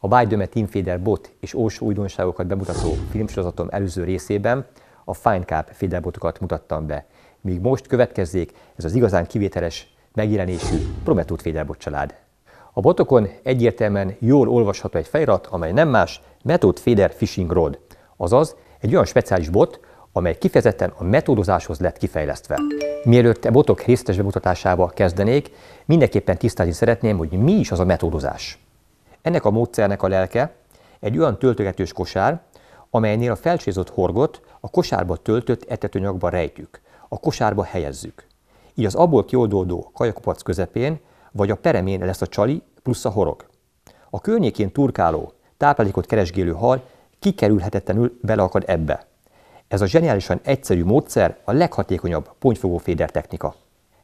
A Buy the Team Fader bot és olcsó újdonságokat bemutató filmsorozatom előző részében a Fine Cup féderbotokat mutattam be, míg most következzék ez az igazán kivételes megjelenésű Pro Method féderbot család. A botokon egyértelműen jól olvasható egy felirat, amely nem más Method Fader Fishing Rod, azaz egy olyan speciális bot, amely kifejezetten a metódozáshoz lett kifejlesztve. Mielőtt a botok részletes bemutatásába kezdenék, mindenképpen tisztázni szeretném, hogy mi is az a metódozás. Ennek a módszernek a lelke egy olyan töltögetős kosár, amelynél a felcsézott horgot a kosárba töltött etetőanyagba rejtjük, a kosárba helyezzük. Így az abból kioldódó kajakupac közepén vagy a peremén lesz a csali plusz a horog. A környékén turkáló, táplálékot keresgélő hal kikerülhetetlenül beleakad ebbe. Ez a zseniálisan egyszerű módszer a leghatékonyabb pontyfogó féder technika.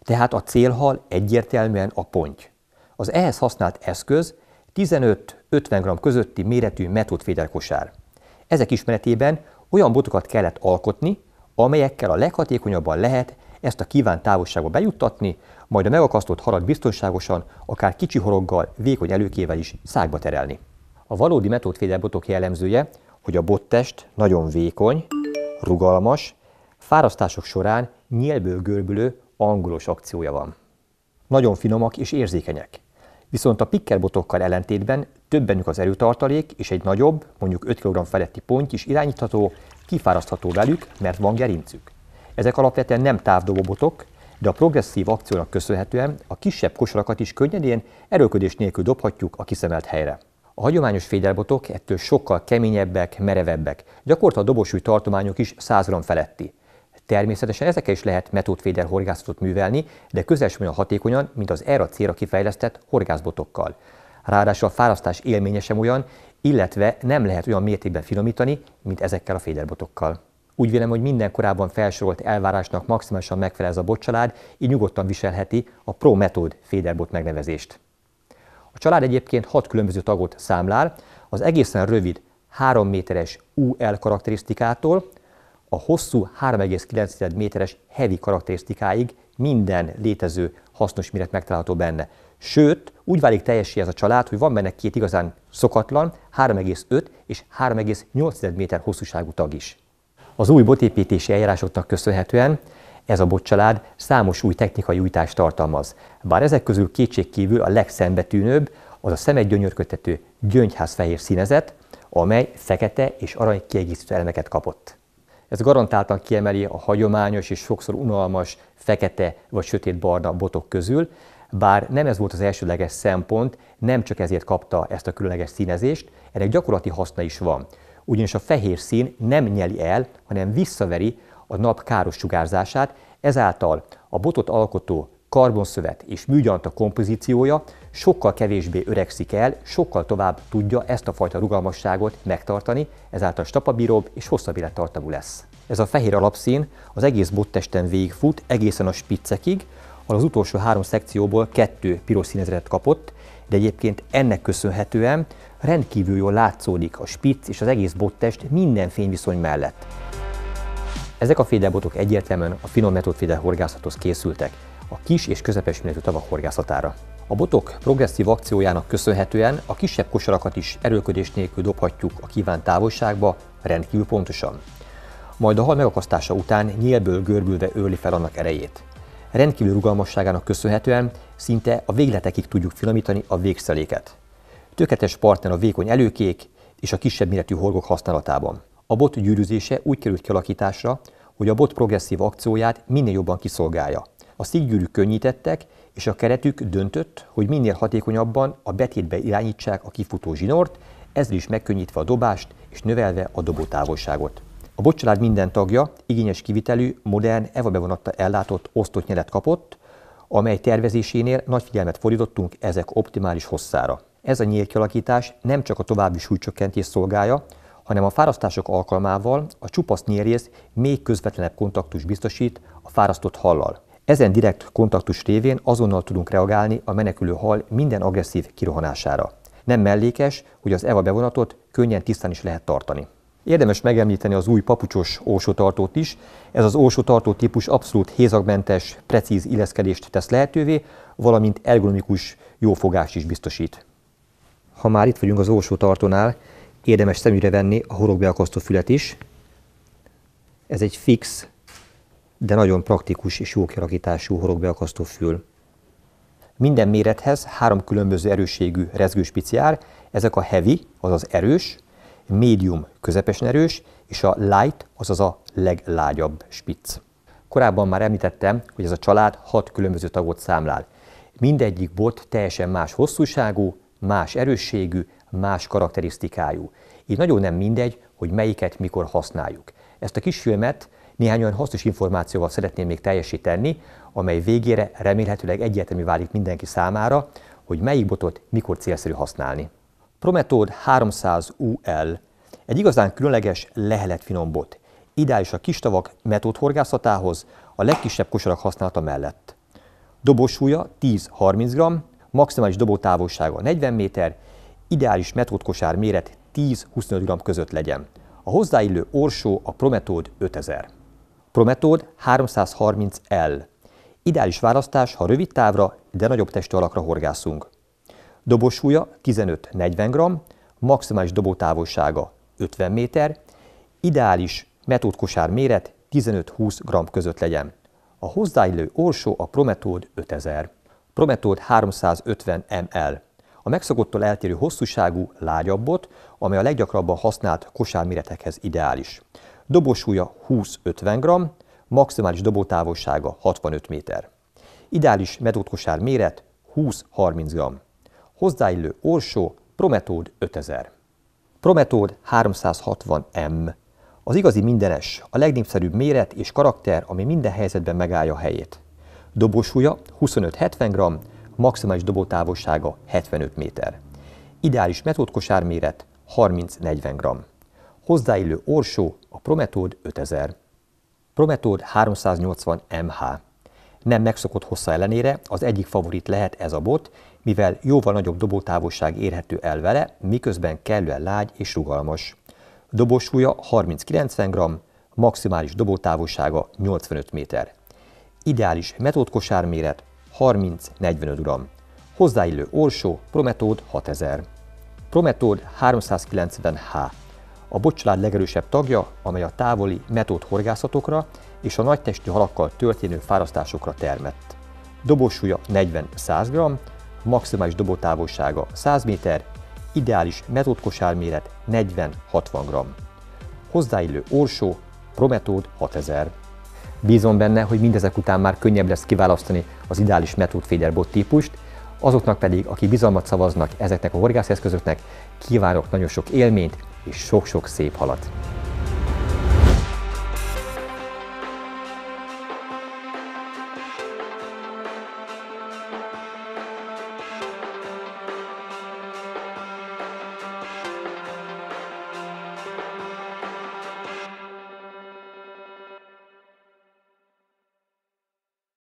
Tehát a célhal egyértelműen a ponty. Az ehhez használt eszköz 15-50 g közötti méretű Method Fader kosár. Ezek ismeretében olyan botokat kellett alkotni, amelyekkel a leghatékonyabban lehet ezt a kívánt távolságba bejuttatni, majd a megakasztott halat biztonságosan, akár kicsi horoggal, vékony előkével is szákba terelni. A valódi Method Fader botok jellemzője, hogy a bottest nagyon vékony, rugalmas, fárasztások során nyílből görbülő angolos akciója van. Nagyon finomak és érzékenyek. Viszont a pikkerbotokkal ellentétben több bennük az erőtartalék, és egy nagyobb, mondjuk 5 kg feletti ponty is irányítható, kifárasztható velük, mert van gerincük. Ezek alapvetően nem távdobó botok, de a progresszív akciónak köszönhetően a kisebb kosarakat is könnyedén, erőlködés nélkül dobhatjuk a kiszemelt helyre. A hagyományos féderbotok ettől sokkal keményebbek, merevebbek, gyakorta a dobosúly tartományok is 100 g feletti. Természetesen ezekkel is lehet Method Fader horgászatot művelni, de közel sem olyan hatékonyan, mint az erre a célra kifejlesztett horgászbotokkal. Ráadásul a fárasztás élménye sem olyan, illetve nem lehet olyan mértékben finomítani, mint ezekkel a féderbotokkal. Úgy vélem, hogy minden korábban felsorolt elvárásnak maximálisan megfelel ez a botcsalád, így nyugodtan viselheti a Pro Method féderbot megnevezést. A család egyébként 6 különböző tagot számlál, az egészen rövid 3 méteres UL karakterisztikától a hosszú 3,9 méteres heavy karakterisztikáig minden létező hasznos méret megtalálható benne. Sőt, úgy válik teljessé ez a család, hogy van benne két igazán szokatlan 3,5 és 3,8 méter hosszúságú tag is. Az új botépítési eljárásoknak köszönhetően ez a botcsalád számos új technikai újítást tartalmaz. Bár ezek közül kétségkívül a legszembetűnőbb az a szemet gyönyörködtető gyöngyházfehér színezet, amely fekete és arany kiegészítő elemeket kapott. Ez garantáltan kiemeli a hagyományos és sokszor unalmas fekete vagy sötétbarna botok közül, bár nem ez volt az elsődleges szempont, nem csak ezért kapta ezt a különleges színezést, ennek gyakorlati haszna is van. Ugyanis a fehér szín nem nyeli el, hanem visszaveri a nap káros sugárzását, ezáltal a botot alkotó karbonszövet és műgyanta kompozíciója sokkal kevésbé öregszik el, sokkal tovább tudja ezt a fajta rugalmasságot megtartani, ezáltal stapabíróbb és hosszabb élettartamú lesz. Ez a fehér alapszín az egész bottesten végigfut egészen a spiccekig, ahol az utolsó 3 szekcióból 2 piros színezetet kapott, de egyébként ennek köszönhetően rendkívül jól látszódik a spicc és az egész bottest minden fényviszony mellett. Ezek a féderbotok egyértelműen a finom Method Fader horgászathoz készültek, a kis és közepes méretű tavak horgászatára. A botok progresszív akciójának köszönhetően a kisebb kosarakat is erőlködés nélkül dobhatjuk a kívánt távolságba rendkívül pontosan. Majd a hal megakasztása után nyílből görbülve őrli fel annak erejét. Rendkívül rugalmasságának köszönhetően szinte a végletekig tudjuk finomítani a végszeléket. Tökéletes partner a vékony előkék és a kisebb méretű horgok használatában. A bot gyűrűzése úgy került kialakításra, hogy a bot progresszív akcióját minél jobban kiszolgálja. A szíggyűrűk könnyítettek, és a keretük döntött, hogy minél hatékonyabban a betétbe irányítsák a kifutó zsinort, ezzel is megkönnyítve a dobást és növelve a dobótávolságot. A botcsalád minden tagja igényes kivitelű, modern, EVA bevonattal ellátott osztott nyelet kapott, amely tervezésénél nagy figyelmet fordítottunk ezek optimális hosszára. Ez a nyílkialakítás nem csak a további súlycsökkentést szolgálja, hanem a fárasztások alkalmával a csupasz nyílrész még közvetlenebb kontaktus biztosít a fárasztott hallal. Ezen direkt kontaktus révén azonnal tudunk reagálni a menekülő hal minden agresszív kirohanására. Nem mellékes, hogy az EVA bevonatot könnyen tisztán is lehet tartani. Érdemes megemlíteni az új papucsos orsótartót is. Ez az orsótartó típus abszolút hézagmentes, precíz illeszkedést tesz lehetővé, valamint ergonomikus jó fogást is biztosít. Ha már itt vagyunk az olsó tartónál, érdemes szemügyre venni a horogbeakasztó fület is. Ez egy fix, de nagyon praktikus és jó kialakítású horogbeakasztó fül. Minden mérethez 3 különböző erősségű rezgőspic jár, ezek a heavy, azaz erős, medium, közepesen erős, és a light, azaz a leglágyabb spic. Korábban már említettem, hogy ez a család 6 különböző tagot számlál. Mindegyik bot teljesen más hosszúságú, más erősségű, más karakterisztikájú. Így nagyon nem mindegy, hogy melyiket mikor használjuk. Ezt a kis filmet néhány olyan hasznos információval szeretném még teljesíteni, amely végére remélhetőleg egyértelmű válik mindenki számára, hogy melyik botot mikor célszerű használni. Promethode 300 UL egy igazán különleges, lehelet finom bot. Ideális a kis tavak metódhorgászatához, a legkisebb kosarak használata mellett. Dobósúlya 10-30 g, maximális dobótávolsága 40 méter, ideális metódkosár méret 10-25 g között legyen. A hozzáillő orsó a Promethode 5000. Promethode 330L. Ideális választás, ha rövid távra, de nagyobb testű alakra horgászunk. Dobósúlya 15-40 g, maximális dobótávolsága 50 méter, ideális metódkosár méret 15-20 g között legyen. A hozzáillő orsó a Promethode 5000. Promethode 350 ml. A megszokottól eltérő hosszúságú, lágyabb bot, amely a leggyakrabban használt kosárméretekhez ideális. Dobósúlya 20-50 g, maximális dobótávolsága 65 méter. Ideális metódkosár méret 20-30 g. Hozzáillő orsó Promethode 5000. Promethode 360M. Az igazi mindenes, a legnépszerűbb méret és karakter, ami minden helyzetben megállja a helyét. Dobósúlya 25-70 g, maximális dobótávolsága 75 méter. Ideális metódkosár méret 30-40 g. Hozzáillő orsó a Promethode 5000. Promethode 380 MH. Nem megszokott hossza ellenére az egyik favorit lehet ez a bot, mivel jóval nagyobb dobótávolság érhető el vele, miközben kellően lágy és rugalmas. Dobósúlya 30-90 g, maximális dobótávolsága 85 méter. Ideális metódkosár méret 30-45 g. Hozzáillő orsó Promethode 6000. Promethode 390H. A botcsalád legerősebb tagja, amely a távoli metódhorgászatokra és a nagytestű halakkal történő fárasztásokra termett. Dobósúlya 40-100 g, maximális dobótávolsága 100 méter, ideális metódkosár méret 40-60 g. Hozzáillő orsó Promethode 6000. Bízom benne, hogy mindezek után már könnyebb lesz kiválasztani az ideális metódféder bot típust, azoknak pedig, akik bizalmat szavaznak ezeknek a horgászeszközöknek, kívánok nagyon sok élményt és sok-sok szép halat!